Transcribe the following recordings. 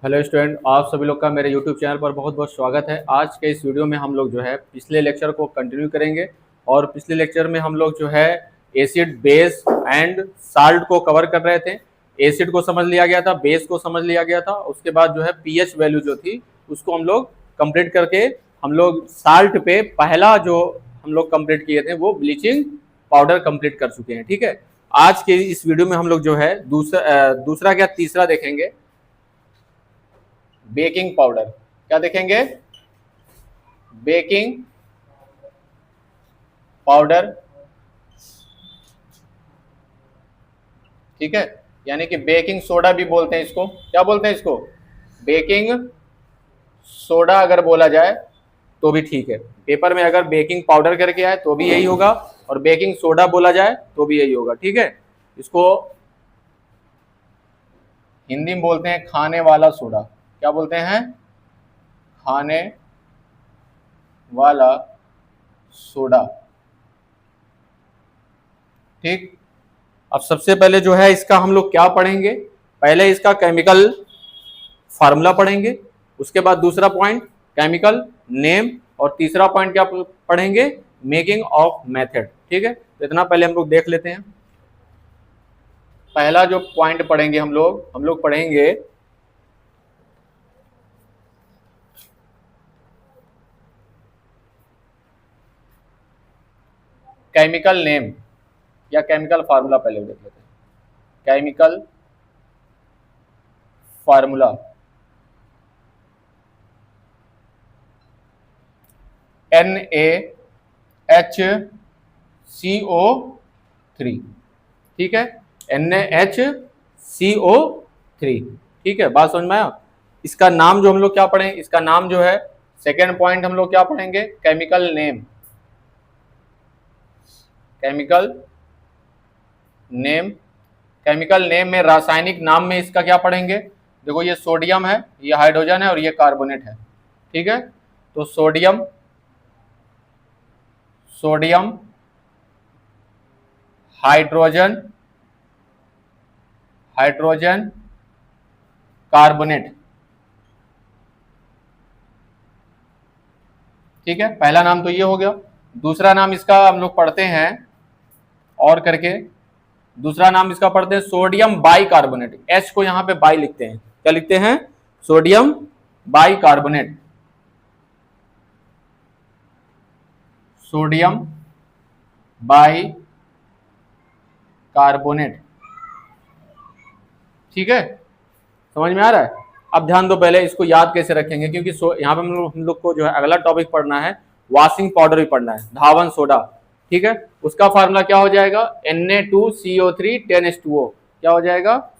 Hello student, आप सभी लोग का मेरे यूट्यूब चैनल पर बहुत बहुत स्वागत है। आज के इस वीडियो में हम लोग जो है पिछले लेक्चर को कंटिन्यू करेंगे और पिछले लेक्चर में हम लोग जो है एसिड, बेस एंड साल्ट को कवर कर रहे थे। एसिड को समझ लिया गया था, बेस को समझ लिया गया था, उसके बाद जो है पीएच वैल्यू जो थी उसको हम लोग कंप्लीट करके हम लोग साल्ट पे पहला जो हम लोग कंप्लीट किए थे वो ब्लीचिंग पाउडर कंप्लीट कर चुके हैं। ठीक है, आज के इस वीडियो में हम लोग जो है दूसरा क्या तीसरा देखेंगे, बेकिंग पाउडर। क्या देखेंगे? Baking powder. ठीक है, यानी कि बेकिंग सोडा भी बोलते हैं इसको। क्या बोलते हैं इसको? बेकिंग सोडा अगर बोला जाए तो भी ठीक है। पेपर में अगर बेकिंग पाउडर करके आए तो भी यही होगा और बेकिंग सोडा बोला जाए तो भी यही होगा। ठीक है, इसको हिंदी में बोलते हैं खाने वाला सोडा। क्या बोलते हैं? खाने वाला सोडा। ठीक, अब सबसे पहले जो है इसका हम लोग क्या पढ़ेंगे, पहले इसका केमिकल फार्मूला पढ़ेंगे, उसके बाद दूसरा पॉइंट केमिकल नेम और तीसरा पॉइंट क्या पढ़ेंगे, मेकिंग ऑफ मेथड। ठीक है, तो इतना पहले हम लोग देख लेते हैं। पहला जो पॉइंट पढ़ेंगे हम लोग पढ़ेंगे केमिकल नेम या केमिकल फार्मूला। पहले देख लेते हैं केमिकल फार्मूला। NaHCO3। ठीक है, NaHCO3। ठीक है, बात समझ में आया? इसका नाम जो हम लोग क्या पढ़ें, इसका नाम जो है सेकेंड पॉइंट हम लोग क्या पढ़ेंगे, chemical name. Chemical name, chemical name में रासायनिक नाम में इसका क्या पढ़ेंगे। देखो ये सोडियम है, ये हाइड्रोजन है और ये कार्बोनेट है। ठीक है, तो सोडियम हाइड्रोजन कार्बोनेट। ठीक है, पहला नाम तो ये हो गया। दूसरा नाम इसका हम लोग पढ़ते हैं और करके, दूसरा नाम इसका पढ़ते हैं सोडियम बाई कार्बोनेट। एच को यहां पे बाई लिखते हैं। क्या लिखते हैं? Sodium by carbonate. Sodium by carbonate. ठीक है, समझ में आ रहा है? अब ध्यान दो, पहले इसको याद कैसे रखेंगे, क्योंकि यहाँ पे हम लोग को जो है अगला टॉपिक पढ़ना है, वॉशिंग पाउडर भी पढ़ना है, धावन सोडा। ठीक है, उसका फार्मूला क्या हो जाएगा, Na2CO3 10H2O। क्या हो जाएगा?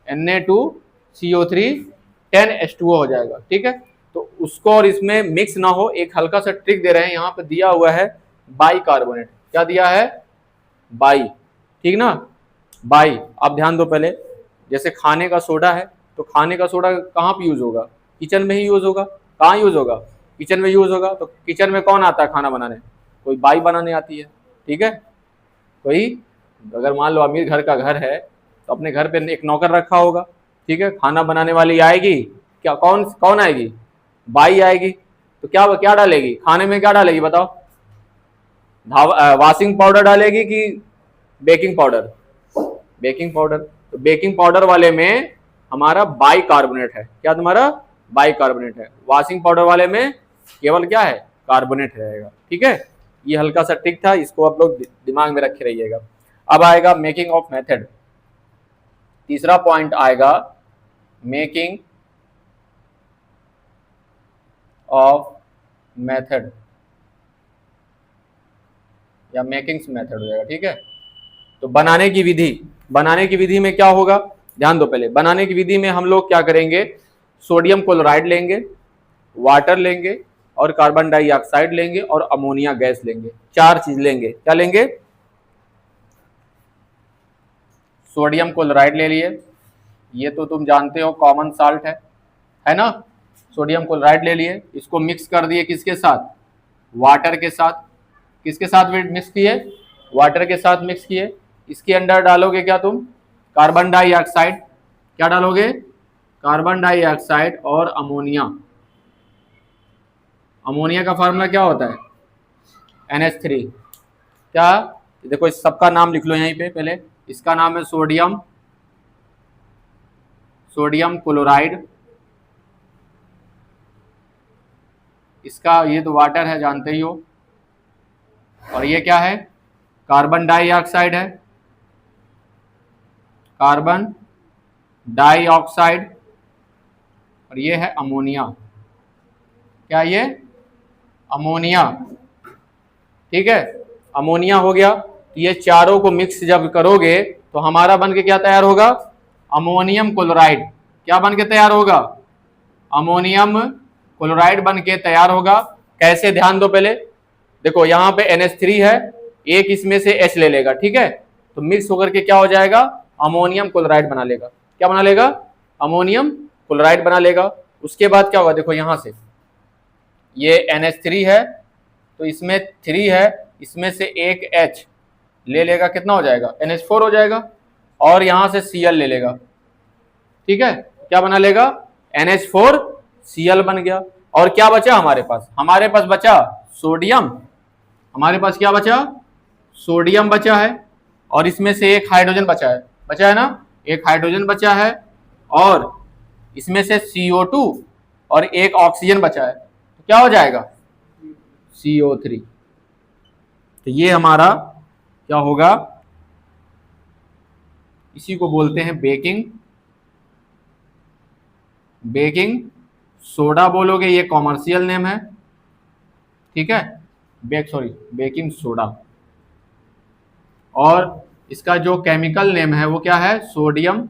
Na2CO3 10H2O हो जाएगा। ठीक है, तो उसको और इसमें मिक्स ना हो, एक हल्का सा ट्रिक दे रहे हैं, यहाँ पे दिया हुआ है बाई कार्बोनेट। क्या दिया है? बाई। ठीक ना, बाई। अब ध्यान दो पहले, जैसे खाने का सोडा है तो खाने का सोडा कहाँ पे यूज होगा? किचन में ही यूज होगा। कहाँ यूज होगा? किचन में यूज होगा। तो किचन में कौन आता है खाना बनाने? कोई बाई बनाने आती है। ठीक है, कोई अगर मान लो अमीर घर का घर है तो अपने घर पे एक नौकर रखा होगा। ठीक है, खाना बनाने वाली आएगी, क्या कौन कौन आएगी? बाई आएगी। तो क्या क्या डालेगी खाने में? क्या डालेगी बताओ? वॉशिंग पाउडर डालेगी कि बेकिंग पाउडर? Baking powder. तो बेकिंग पाउडर वाले में हमारा बाई कार्बोनेट है। क्या तुम्हारा? बाई कार्बोनेट है। वॉशिंग पाउडर वाले में केवल क्या है? कार्बोनेट रहेगा। ठीक है, ये हल्का सा ट्रिक था, इसको आप लोग दिमाग में रखे रहिएगा। अब आएगा मेकिंग ऑफ मेथड। तीसरा पॉइंट आएगा मेकिंग ऑफ मेथड या मेकिंग्स मेथड हो जाएगा। ठीक है, तो बनाने की विधि, बनाने की विधि में क्या होगा, ध्यान दो पहले। बनाने की विधि में हम लोग क्या करेंगे, सोडियम क्लोराइड लेंगे, वाटर लेंगे और कार्बन डाइऑक्साइड लेंगे और अमोनिया गैस लेंगे। चार चीज लेंगे। क्या लेंगे? सोडियम क्लोराइड ले लिए, ये तो तुम जानते हो कॉमन साल्ट है ना। सोडियम क्लोराइड ले लिए, इसको मिक्स कर दिए किसके साथ? वाटर के साथ। किसके साथ मिक्स किए? वाटर के साथ मिक्स किए। इसके अंदर डालोगे क्या तुम? Carbon dioxide. क्या डालोगे? कार्बन डाइऑक्साइड और अमोनिया। अमोनिया का फार्मूला क्या होता है? NH3। क्या? देखो इस सबका नाम लिख लो यहीं पे पहले। इसका नाम है सोडियम, सोडियम क्लोराइड। इसका ये तो वाटर है, जानते ही हो। और ये क्या है? कार्बन डाइऑक्साइड है, कार्बन डाइऑक्साइड। और ये है अमोनिया। क्या ये? अमोनिया। ठीक है, अमोनिया हो गया। ये चारों को मिक्स जब करोगे तो हमारा बन के क्या तैयार होगा? Ammonium chloride. क्या बन के तैयार होगा? अमोनियम क्लोराइड बन के तैयार होगा। कैसे? ध्यान दो पहले। देखो यहाँ पे NH3 है, एक इसमें से H ले लेगा, ठीक है, तो मिक्स होकर के क्या हो जाएगा? अमोनियम क्लोराइड बना लेगा। क्या बना लेगा? अमोनियम क्लोराइड बना लेगा। उसके बाद क्या होगा? देखो यहाँ से ये NH3 है, तो इसमें 3 है, इसमें से एक H ले लेगा, कितना हो जाएगा? NH4 हो जाएगा। और यहाँ से Cl ले लेगा, ठीक है, क्या बना लेगा? NH4Cl बन गया। और क्या बचा हमारे पास? हमारे पास बचा सोडियम। हमारे पास क्या बचा? सोडियम बचा है। और इसमें से एक हाइड्रोजन बचा है, बचा है ना, एक हाइड्रोजन बचा है। और इसमें से CO2 और एक ऑक्सीजन बचा है, तो क्या हो जाएगा? CO3। तो ये हमारा क्या होगा? इसी को बोलते हैं बेकिंग, बेकिंग सोडा बोलोगे, ये कॉमर्शियल नेम है, ठीक है, बेकिंग सोडा। और इसका जो केमिकल नेम है वो क्या है? Sodium,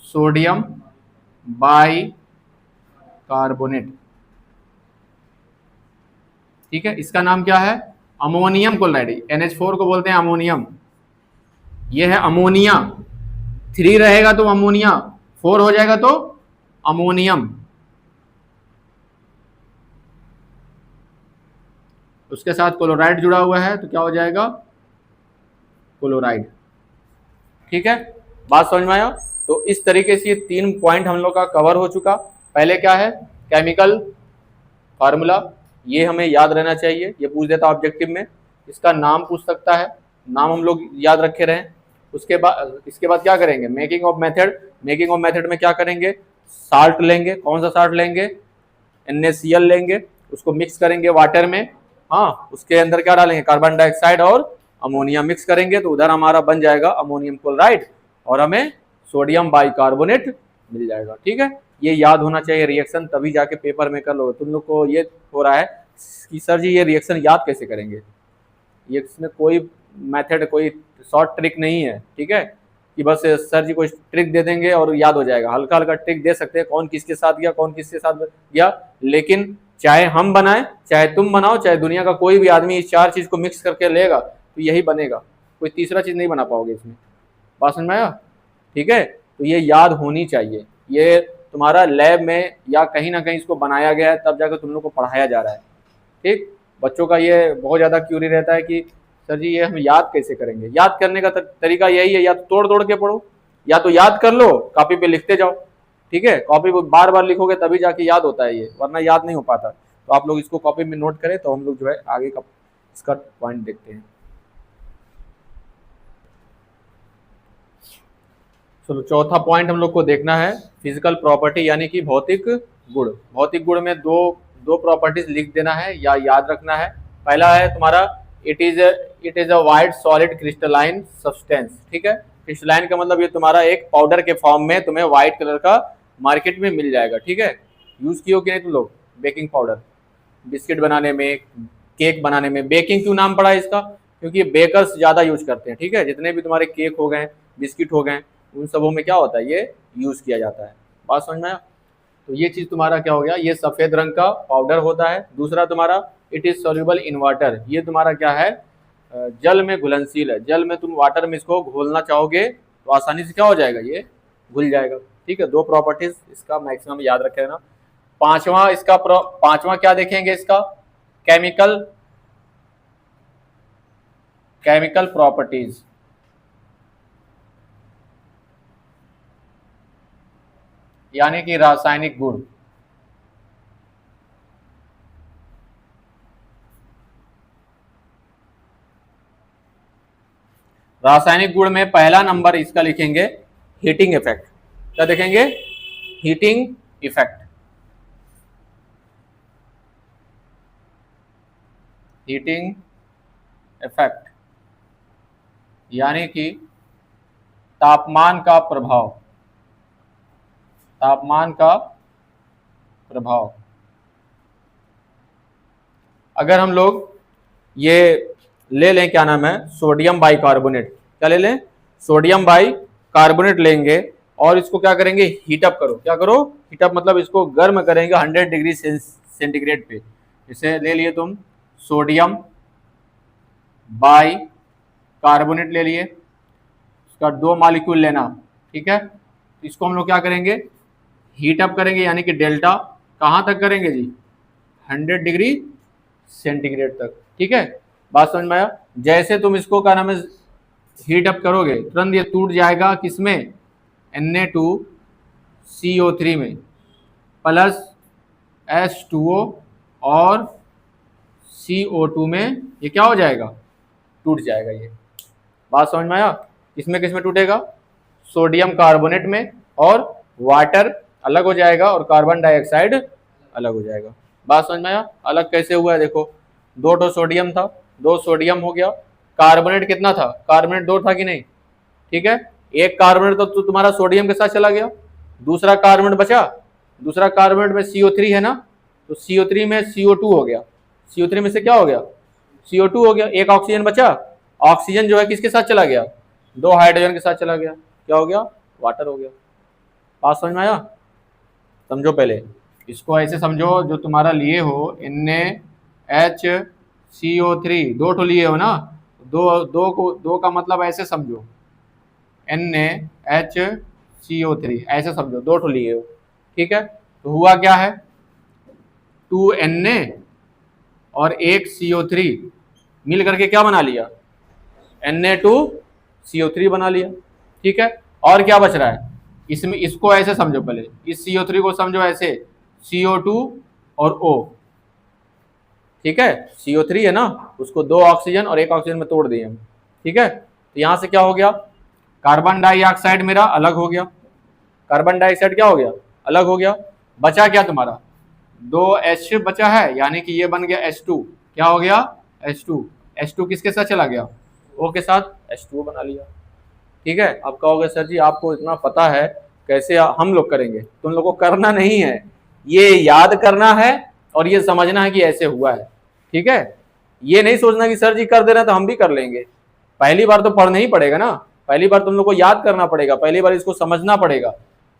sodium by carbonate. ठीक है, इसका नाम क्या है? Ammonium chloride. NH4 को बोलते हैं अमोनियम। ये है अमोनिया। 3 रहेगा तो अमोनिया, 4 हो जाएगा तो अमोनियम। उसके साथ क्लोराइड जुड़ा हुआ है तो क्या हो जाएगा? क्लोराइड। ठीक है, बात समझ में आया? तो इस तरीके से ये 3 पॉइंट हम लोग का कवर हो चुका। पहले क्या है? केमिकल फार्मूला, ये हमें याद रहना चाहिए, ये पूछ देता ऑब्जेक्टिव में। इसका नाम पूछ सकता है, नाम हम लोग याद रखे रहें। उसके बाद इसके बाद क्या करेंगे? Making of method. Making of method में क्या करेंगे? साल्ट लेंगे। कौन सा साल्ट लेंगे? NaCl लेंगे, उसको मिक्स करेंगे वाटर में। हाँ, उसके अंदर क्या डालेंगे? कार्बन डाइऑक्साइड और अमोनिया मिक्स करेंगे, तो उधर हमारा बन जाएगा अमोनियम क्लोराइड और हमें सोडियम बाइकार्बोनेट मिल जाएगा। ठीक है, ये याद होना चाहिए रिएक्शन, तभी जाके पेपर में कर लो। तुम लोग को ये हो रहा है कि सर जी ये रिएक्शन याद कैसे करेंगे? ये इसमें कोई मेथड, कोई शॉर्ट ट्रिक नहीं है, ठीक है, कि बस सर जी कोई ट्रिक दे देंगे और याद हो जाएगा। हल्का हल्का ट्रिक दे सकते हैं, कौन किसके साथ गया, कौन किसके साथ गया, लेकिन चाहे हम बनाए, चाहे तुम बनाओ, चाहे दुनिया का कोई भी आदमी इस 4 चीज को मिक्स करके लेगा तो यही बनेगा, कोई तीसरा चीज नहीं बना पाओगे इसमें। बात समझ में आया? ठीक है, तो ये याद होनी चाहिए। ये तुम्हारा लैब में या कहीं ना कहीं इसको बनाया गया है, तब जाकर तुम लोग को पढ़ाया जा रहा है। ठीक, बच्चों का ये बहुत ज़्यादा क्यूरी रहता है कि सर जी ये हम याद कैसे करेंगे? याद करने का तरीका यही है, या तो तोड़ तोड़ के पढ़ो, या तो याद कर लो, कॉपी पे लिखते जाओ। ठीक है, कॉपी पे बार बार लिखोगे तभी जाके याद होता है ये, वरना याद नहीं हो पाता। तो आप लोग इसको कॉपी में नोट करें, तो हम लोग जो है आगे का इसका पॉइंट देखते हैं। चलो, चौथा पॉइंट हम लोग को देखना है फिजिकल प्रॉपर्टी, यानी कि भौतिक गुण। भौतिक गुण में दो दो प्रॉपर्टीज लिख देना है या याद रखना है। पहला है तुम्हारा it is a white solid crystalline substance. ठीक है, क्रिस्टलाइन का मतलब ये तुम्हारा एक पाउडर के फॉर्म में तुम्हें व्हाइट कलर का मार्केट में मिल जाएगा। ठीक है, यूज किए हो कि नहीं तुम लोग बेकिंग पाउडर? बिस्किट बनाने में, केक बनाने में। बेकिंग क्यों नाम पड़ा है इसका? क्योंकि बेकर्स ज्यादा यूज करते हैं। ठीक है, जितने भी तुम्हारे केक हो गए, बिस्किट हो गए, उन सबों में क्या होता है? ये यूज किया जाता है। बात समझ में आया? तो ये चीज तुम्हारा क्या हो गया? ये सफेद रंग का पाउडर होता है। दूसरा तुम्हारा it is soluble in water. ये तुम्हारा क्या है? जल में घुलनशील है। जल में तुम वाटर में इसको घोलना चाहोगे तो आसानी से क्या हो जाएगा? ये घुल जाएगा। ठीक है, 2 प्रॉपर्टीज इसका मैक्सिमम याद रखे ना। पांचवा क्या देखेंगे इसका? Chemical chemical properties. यानी कि रासायनिक गुण। रासायनिक गुण में पहला नंबर इसका लिखेंगे हीटिंग इफेक्ट। क्या देखेंगे? Heating effect. हीटिंग इफेक्ट यानी कि तापमान का प्रभाव। तापमान का प्रभाव। अगर हम लोग ये ले लें, क्या नाम है, सोडियम बाइकार्बोनेट। क्या ले लें? सोडियम बाइकार्बोनेट लेंगे और इसको क्या करेंगे? हीटअप करो। क्या करो? हीटअप मतलब इसको गर्म करेंगे 100 डिग्री सेंटीग्रेड पे। इसे ले लिए तुम सोडियम बाइकार्बोनेट ले लिए, इसका 2 मॉलिक्यूल लेना, ठीक है। इसको हम लोग क्या करेंगे? हीटअप करेंगे, यानी कि डेल्टा कहाँ तक करेंगे जी? 100 डिग्री सेंटीग्रेड तक, ठीक है। बात समझ में आया? जैसे तुम इसको क्या नाम है हीट अप करोगे, तुरंत ये टूट जाएगा किसमें? Na2CO3 में, प्लस H2O और CO2 में ये क्या हो जाएगा? टूट जाएगा। ये बात समझ में आया? किसमें किसमें टूटेगा? सोडियम कार्बोनेट में, और वाटर अलग हो जाएगा और कार्बन डाइऑक्साइड अलग हो जाएगा। बात समझ में आया? अलग कैसे हुआ है देखो, 2 सोडियम था, 2 सोडियम हो गया। कार्बोनेट कितना था? कार्बोनेट 2 था कि नहीं? ठीक है, एक कार्बोनेट तो तुम्हारा सोडियम के साथ चला गया, दूसरा कार्बोनेट बचा। दूसरा कार्बोनेट में CO3 है ना, तो CO3 में CO2 हो गया। CO3 में से क्या हो गया? CO2 हो गया। एक ऑक्सीजन बचा। ऑक्सीजन जो है किसके साथ चला गया? 2 हाइड्रोजन के साथ चला गया। क्या हो गया? वाटर हो गया। बात समझ में आया? समझो पहले इसको, ऐसे समझो, जो तुम्हारा लिए हो NaHCO3, 2 ठो लिए हो ना, दो का मतलब ऐसे समझो, NaHCO3 ऐसे समझो, 2 ठो लिए हो, ठीक है। तो हुआ क्या है? 2 Na और 1 CO3 मिल करके क्या बना लिया? Na2CO3 बना लिया, ठीक है। और क्या बच रहा है इसमें? इसको ऐसे समझो पहले, इस CO3 को समझो ऐसे, CO2 और O, ठीक है। CO3 है ना, उसको 2 ऑक्सीजन और 1 ऑक्सीजन में तोड़ दिए हम, ठीक है। तो यहां से क्या हो गया? कार्बन डाइऑक्साइड मेरा अलग हो गया। कार्बन डाइऑक्साइड क्या हो गया? अलग हो गया। बचा क्या तुम्हारा? 2H बचा है, यानी कि ये बन गया H2। क्या हो गया? H2। H2 किसके साथ चला गया? O के साथ H2O बना लिया, ठीक है। अब कहोगे सर जी आपको इतना पता है, कैसे हम लोग करेंगे? तुम लोग को करना नहीं है, ये याद करना है और ये समझना है कि ऐसे हुआ है, ठीक है। ये नहीं सोचना कि सर जी कर दे रहे हैं तो हम भी कर लेंगे। पहली बार तो पढ़ना ही पड़ेगा ना, पहली बार तुम लोग को याद करना पड़ेगा, पहली बार इसको समझना पड़ेगा,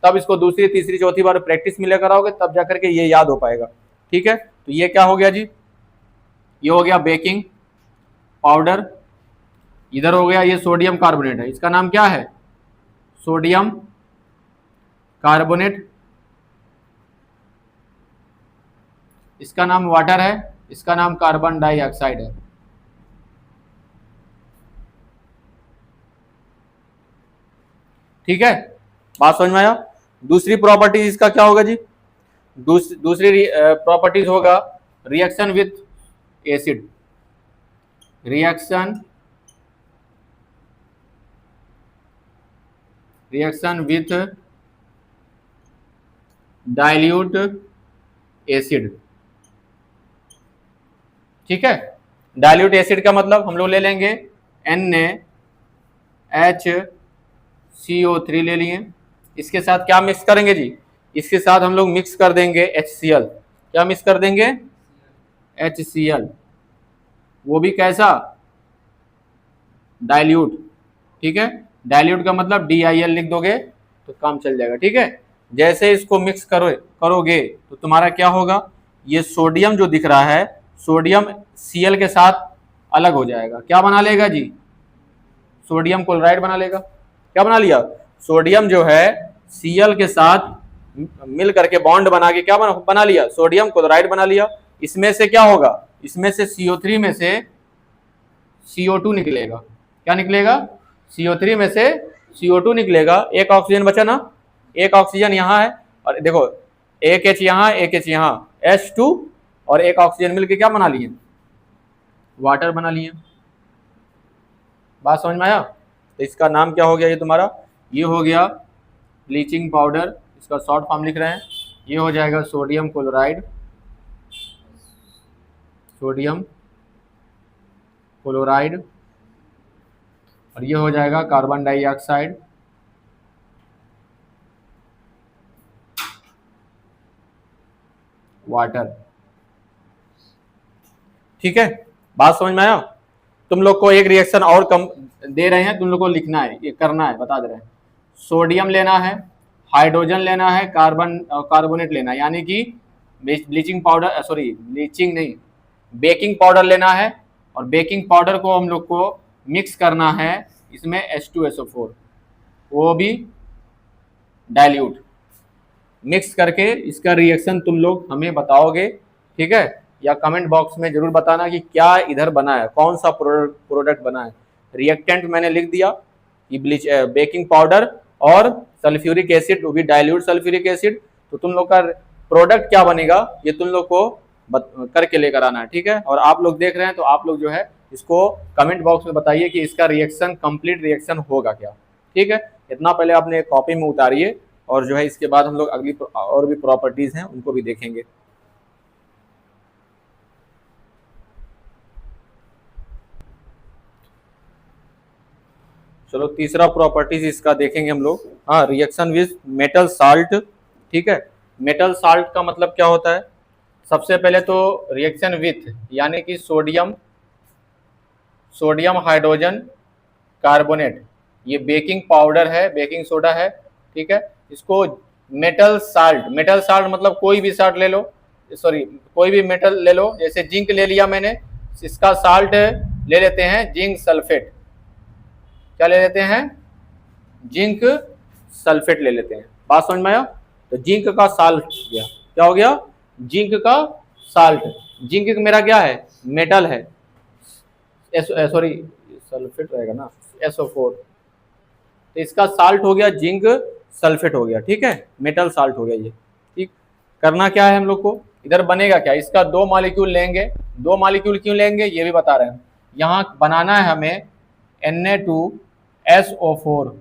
तब इसको दूसरी तीसरी चौथी बार प्रैक्टिस मिले कराओगे, तब जाकर के ये याद हो पाएगा, ठीक है। तो ये क्या हो गया जी? ये हो गया बेकिंग पाउडर। इधर हो गया ये सोडियम कार्बोनेट है, इसका नाम क्या है? Sodium carbonate. इसका नाम वाटर है, इसका नाम कार्बन डाइऑक्साइड है, ठीक है। बात समझ में आया? दूसरी प्रॉपर्टी इसका क्या होगा जी? दूसरी प्रॉपर्टीज होगा reaction with acid. Reaction with dilute acid, ठीक है। डाइल्यूट एसिड का मतलब हम लोग ले लेंगे NaHCO3 ले लिए, इसके साथ क्या मिक्स करेंगे जी? इसके साथ हम लोग मिक्स कर देंगे HCl। क्या मिक्स कर देंगे? HCl। वो भी कैसा? डाइल्यूट, ठीक है। डाइल्यूट का मतलब DIL लिख दोगे तो काम चल जाएगा, ठीक है। जैसे इसको मिक्स करोगे तो तुम्हारा क्या होगा? ये सोडियम जो दिख रहा है, सोडियम Cl के साथ अलग हो जाएगा। क्या बना लेगा जी? सोडियम क्लोराइड बना लेगा। क्या बना लिया? सोडियम जो है Cl के साथ मिल करके बॉन्ड बना के क्या बना लिया? सोडियम क्लोराइड बना लिया। इसमें से क्या होगा? इसमें से CO3 में से CO2 निकलेगा। क्या निकलेगा? CO3 में से CO2 निकलेगा। एक ऑक्सीजन बचा ना, एक ऑक्सीजन यहाँ है और देखो एक H यहाँ, एक H यहाँ, H2 और एक ऑक्सीजन मिलके क्या बना लिए, वाटर बना लिए। बात समझ में आया? तो इसका नाम क्या हो गया, ये तुम्हारा ये हो गया ब्लीचिंग पाउडर, इसका शॉर्ट फॉर्म लिख रहे हैं, ये हो जाएगा सोडियम क्लोराइड, सोडियम क्लोराइड, और ये हो जाएगा कार्बन डाइऑक्साइड, वाटर। ठीक है, बात समझ में आया? तुम लोग को एक रिएक्शन और कम दे रहे हैं, तुम लोग को लिखना है, ये करना है, बता दे रहे हैं। सोडियम लेना है, हाइड्रोजन लेना है, कार्बोनेट लेना है, यानी कि ब्लीचिंग पाउडर, सॉरी ब्लीचिंग नहीं, बेकिंग पाउडर लेना है, और बेकिंग पाउडर को हम लोग को मिक्स करना है इसमें H2SO4, वो भी डाइल्यूट मिक्स करके इसका रिएक्शन तुम लोग हमें बताओगे, ठीक है? या कमेंट बॉक्स में जरूर बताना कि क्या इधर बना है, कौन सा प्रोडक्ट बना है। रिएक्टेंट मैंने लिख दिया कि बेकिंग पाउडर और सल्फ्यूरिक एसिड, वो भी डाइल्यूट सल्फ्यूरिक एसिड। तो तुम लोग का प्रोडक्ट क्या बनेगा ये तुम लोग को करके लेकर आना है, ठीक है? और आप लोग देख रहे हैं तो आप लोग जो है इसको कमेंट बॉक्स में बताइए कि इसका रिएक्शन कंप्लीट रिएक्शन होगा क्या, ठीक है? इतना पहले आपने एक कॉपी में उतारिए, और जो है इसके बाद हम लोग अगली और भी प्रॉपर्टीज हैं उनको भी देखेंगे। चलो तीसरा प्रॉपर्टीज इसका देखेंगे हम लोग। हाँ, रिएक्शन विद मेटल साल्ट, ठीक है? मेटल साल्ट का मतलब क्या होता है? सबसे पहले तो रिएक्शन विथ यानी कि सोडियम हाइड्रोजन कार्बोनेट, ये बेकिंग पाउडर है, बेकिंग सोडा है, ठीक है? इसको मेटल साल्ट मतलब कोई भी साल्ट ले लो, सॉरी कोई भी मेटल ले लो, जैसे जिंक ले लिया मैंने, इसका साल्ट ले लेते हैं जिंक सल्फेट। क्या ले लेते हैं? जिंक सल्फेट ले लेते हैं। बात समझ में आया? तो जिंक का साल्ट गया, क्या हो गया? जिंक का साल्ट। जिंक मेरा क्या है? मेटल है, सॉरी सल्फेट रहेगा ना, SO4, तो इसका साल्ट हो गया जिंक सल्फेट हो गया, ठीक है? मेटल साल्ट हो गया ये, ठीक। करना क्या है हम लोग को, इधर बनेगा क्या, इसका 2 मॉलिक्यूल लेंगे। 2 मॉलिक्यूल क्यों लेंगे ये भी बता रहे हैं। यहाँ बनाना है हमें Na2SO4,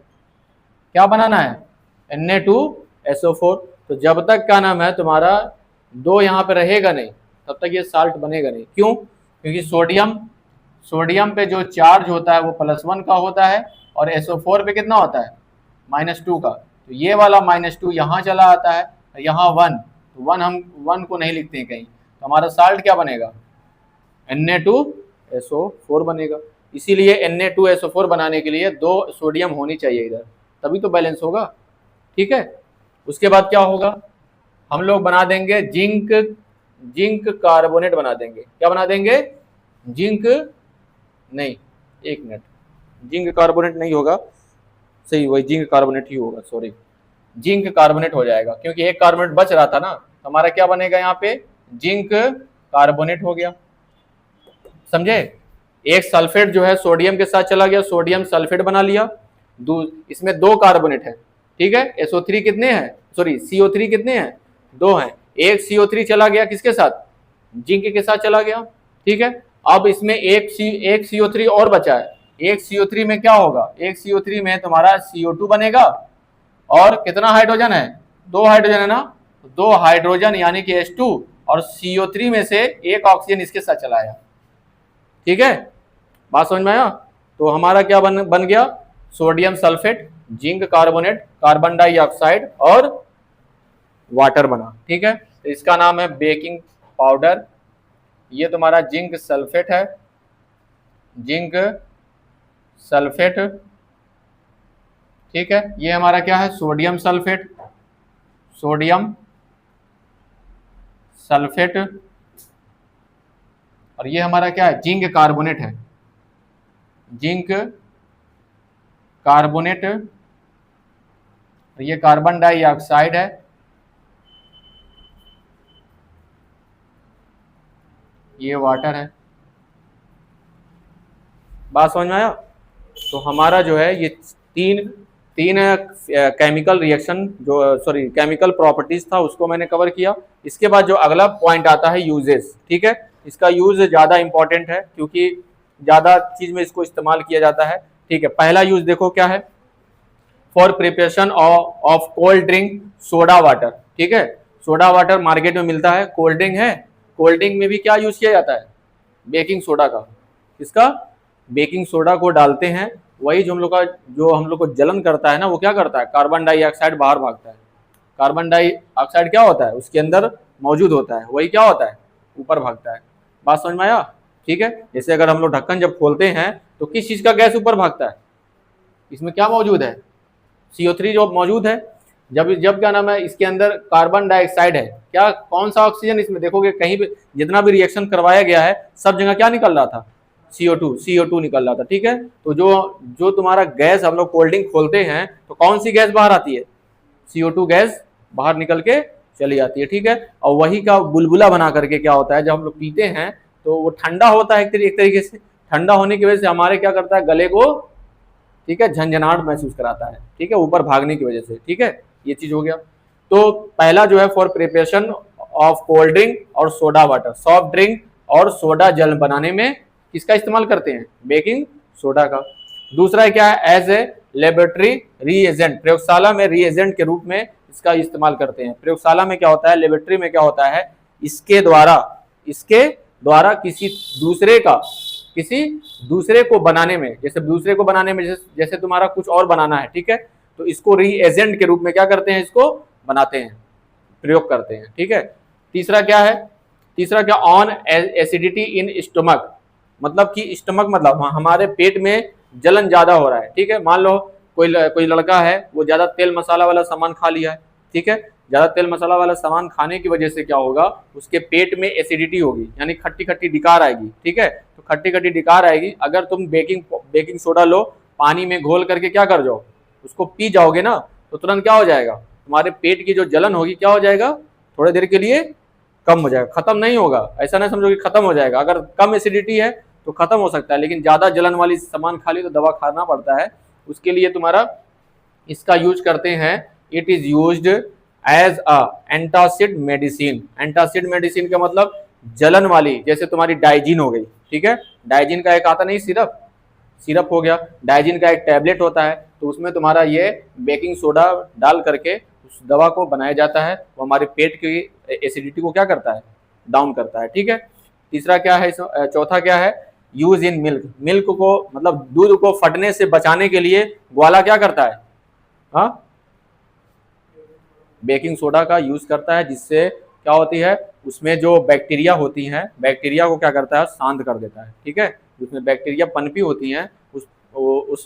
क्या बनाना है? Na2SO4। तो जब तक क्या नाम है तुम्हारा 2 यहाँ पे रहेगा नहीं, तब तक ये साल्ट बनेगा नहीं। क्यों? क्योंकि सोडियम पे जो चार्ज होता है वो +1 का होता है, और SO4 पे कितना होता है? -2 का। तो ये वाला -2 यहाँ चला आता है, यहाँ 1, तो 1 हम 1 को नहीं लिखते हैं कहीं, तो हमारा साल्ट क्या बनेगा? Na2SO4 बनेगा। इसीलिए Na2SO4 बनाने के लिए 2 सोडियम होनी चाहिए इधर, तभी तो बैलेंस होगा, ठीक है? उसके बाद क्या होगा, हम लोग बना देंगे जिंक कार्बोनेट बना देंगे। क्या बना देंगे? जिंक नहीं, एक मिनट, जिंक कार्बोनेट नहीं होगा, सही वही जिंक कार्बोनेट ही होगा, सॉरी जिंक कार्बोनेट हो जाएगा, क्योंकि एक कार्बोनेट बच रहा था ना। हमारा क्या बनेगा यहाँ पे? जिंक कार्बोनेट हो गया, समझे? एक सल्फेट जो है सोडियम के साथ चला गया, सोडियम सल्फेट बना लिया। इसमें 2 कार्बोनेट है, ठीक है? SO3 कितने हैं, सॉरी CO3 कितने हैं? 2 हैं। एक CO3 चला गया किसके साथ? जिंक के साथ चला गया, ठीक है? अब इसमें एक CO3 और बचा है। एक CO3 में क्या होगा? एक CO3 में तुम्हारा CO2 बनेगा, और कितना हाइड्रोजन है? 2 हाइड्रोजन है ना, 2 हाइड्रोजन यानी कि H2, और CO3 में से एक ऑक्सीजन इसके साथ चला आया, ठीक है? बात समझ में आया? तो हमारा क्या बन गया? Sodium sulphate, zinc carbonate, carbon dioxide और वाटर बना, ठीक है? तो इसका नाम है बेकिंग पाउडर। ये तुम्हारा जिंक सल्फेट है, जिंक सल्फेट, ठीक है? ये हमारा क्या है? सोडियम सल्फेट, सोडियम सल्फेट, और ये हमारा क्या है? जिंक कार्बोनेट है, जिंक कार्बोनेट, और ये कार्बन डाइऑक्साइड है, ये वाटर है। बात समझ में आया? तो हमारा जो है ये 3 तीन केमिकल रिएक्शन जो केमिकल प्रॉपर्टीज था उसको मैंने कवर किया। इसके बाद जो अगला पॉइंट आता है यूजेस, ठीक है, इसका यूज ज़्यादा इंपॉर्टेंट है क्योंकि ज़्यादा चीज़ में इसको इस्तेमाल किया जाता है। ठीक है, पहला यूज देखो क्या है, for preparation of cold drink soda water. ठीक है, सोडा वाटर मार्केट में मिलता है, कोल्ड ड्रिंक है, कोल्ड ड्रिंक में भी क्या यूज किया जाता है, बेकिंग सोडा का। इसका बेकिंग सोडा को डालते हैं, वही जो हम लोग को जलन करता है ना, वो क्या करता है, कार्बन डाइऑक्साइड बाहर भागता है। कार्बन डाइऑक्साइड क्या होता है, उसके अंदर मौजूद होता है, वही क्या होता है, ऊपर भागता है। बात समझ में आया? ठीक है, जैसे अगर हम लोग ढक्कन जब खोलते हैं तो किस चीज का गैस ऊपर भागता है, इसमें क्या मौजूद है, CO3 जो मौजूद है। जब क्या नाम है, इसके अंदर कार्बन डाइऑक्साइड है, क्या कौन सा ऑक्सीजन, इसमें देखोगे कहीं भी जितना भी रिएक्शन करवाया गया है सब जगह क्या निकल रहा था, CO2 निकल रहा था। ठीक है, तो जो तुम्हारा गैस हम लोग कोल्ड ड्रिंक खोलते हैं तो कौन सी गैस बाहर आती है, CO2 गैस बाहर निकल के चली जाती है। ठीक है, और वही का बुलबुला बना करके क्या होता है, जब हम लोग पीते हैं तो वो ठंडा होता है एक तरीके से, ठंडा होने की वजह से हमारे क्या करता है, गले को, ठीक है, झंझनाहट महसूस कराता है। ठीक है, ऊपर भागने की वजह से। ठीक है, ये चीज हो गया। तो पहला जो है for preparation of cold drink और सोडा वाटर, सॉफ्ट ड्रिंक और सोडा जल बनाने में किसका इस्तेमाल करते हैं, बेकिंग सोडा का। दूसरा क्या है, एज ए लेबोरेटरी रीएजेंट, प्रयोगशाला में रीएजेंट के रूप में इसका इस्तेमाल करते हैं। प्रयोगशाला में क्या होता है, लेबोरेटरी में क्या होता है, इसके द्वारा किसी दूसरे को बनाने में, जैसे तुम्हारा कुछ और बनाना है, ठीक है, तो इसको रीएजेंट के रूप में क्या करते हैं, इसको बनाते हैं, प्रयोग करते हैं। ठीक है, तीसरा क्या, ऑन एसिडिटी इन स्टमक, मतलब कि स्टमक मतलब हमारे पेट में जलन ज्यादा हो रहा है। ठीक है, मान लो कोई लड़का है, वो ज्यादा तेल मसाला वाला सामान खा लिया है। ठीक है, ज्यादा तेल मसाला वाला सामान खाने की वजह से क्या होगा, उसके पेट में एसिडिटी होगी, यानी खट्टी खट्टी डिकार आएगी। ठीक है, तो खट्टी खट्टी डिकार आएगी, अगर तुम बेकिंग सोडा लो, पानी में घोल करके क्या कर जाओ, उसको पी जाओगे ना, तो तुरंत क्या हो जाएगा, तुम्हारे पेट की जो जलन होगी क्या हो जाएगा, थोड़ी देर के लिए कम हो जाएगा, खत्म नहीं होगा, ऐसा नहीं समझो कि खत्म हो जाएगा। अगर कम एसिडिटी है तो खत्म हो सकता है, लेकिन ज्यादा जलन वाली सामान खा ली तो दवा खाना पड़ता है। उसके लिए तुम्हारा इसका यूज करते हैं, it is used as a antacid medicine. Antacid medicine का मतलब जलन वाली, जैसे तुम्हारी डाइजीन हो गई। ठीक है, डाइजीन का एक आता नहीं, सिरप हो गया, डाइजीन का एक टैबलेट होता है, तो उसमें तुम्हारा ये बेकिंग सोडा डाल करके उस दवा को बनाया जाता है, वो हमारे पेट की एसिडिटी को क्या करता है, डाउन करता है। ठीक है, तीसरा क्या है, चौथा क्या है, यूज इन मिल्क को मतलब दूध को फटने से बचाने के लिए ग्वाला क्या करता है, हाँ, बेकिंग सोडा का यूज करता है, जिससे क्या होती है, उसमें जो बैक्टीरिया होती हैं, बैक्टीरिया को क्या करता है, शांत कर देता है। ठीक है, उसमें बैक्टीरिया पनपी होती हैं, उस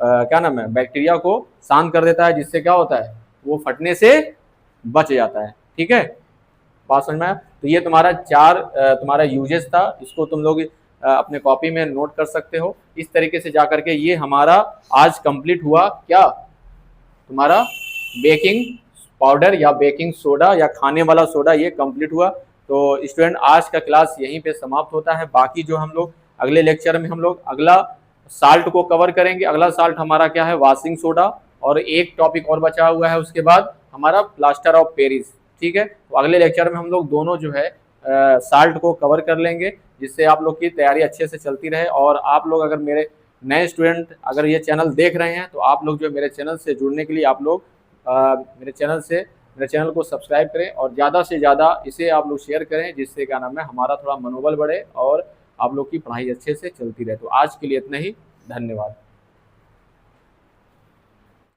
क्या नाम है, बैक्टीरिया को शांत कर देता है, जिससे क्या होता है, वो फटने से बच जाता है। ठीक है, बात समझ में आया? तो ये तुम्हारा यूजेस था, इसको तुम लोग अपने कॉपी में नोट कर सकते हो। इस तरीके से जाकर के ये हमारा आज कंप्लीट हुआ, क्या, तुम्हारा बेकिंग पाउडर या बेकिंग सोडा या खाने वाला सोडा, ये कंप्लीट हुआ। तो स्टूडेंट, आज का क्लास यहीं पे समाप्त होता है। बाकी जो हम लोग अगले लेक्चर में हम लोग अगला साल्ट को कवर करेंगे। अगला साल्ट हमारा क्या है, वाशिंग सोडा, और एक टॉपिक और बचा हुआ है, उसके बाद हमारा प्लास्टर ऑफ पेरिस। ठीक है, तो अगले लेक्चर में हम लोग दोनों जो है साल्ट को कवर कर लेंगे, जिससे आप लोग की तैयारी अच्छे से चलती रहे। और आप लोग अगर मेरे नए स्टूडेंट अगर ये चैनल देख रहे हैं, तो आप लोग जो मेरे चैनल से जुड़ने के लिए आप लोग मेरे चैनल को सब्सक्राइब करें और ज़्यादा से ज़्यादा इसे आप लोग शेयर करें, जिससे क्या नाम है, हमारा थोड़ा मनोबल बढ़े और आप लोग की पढ़ाई अच्छे से चलती रहे। तो आज के लिए इतना ही, धन्यवाद।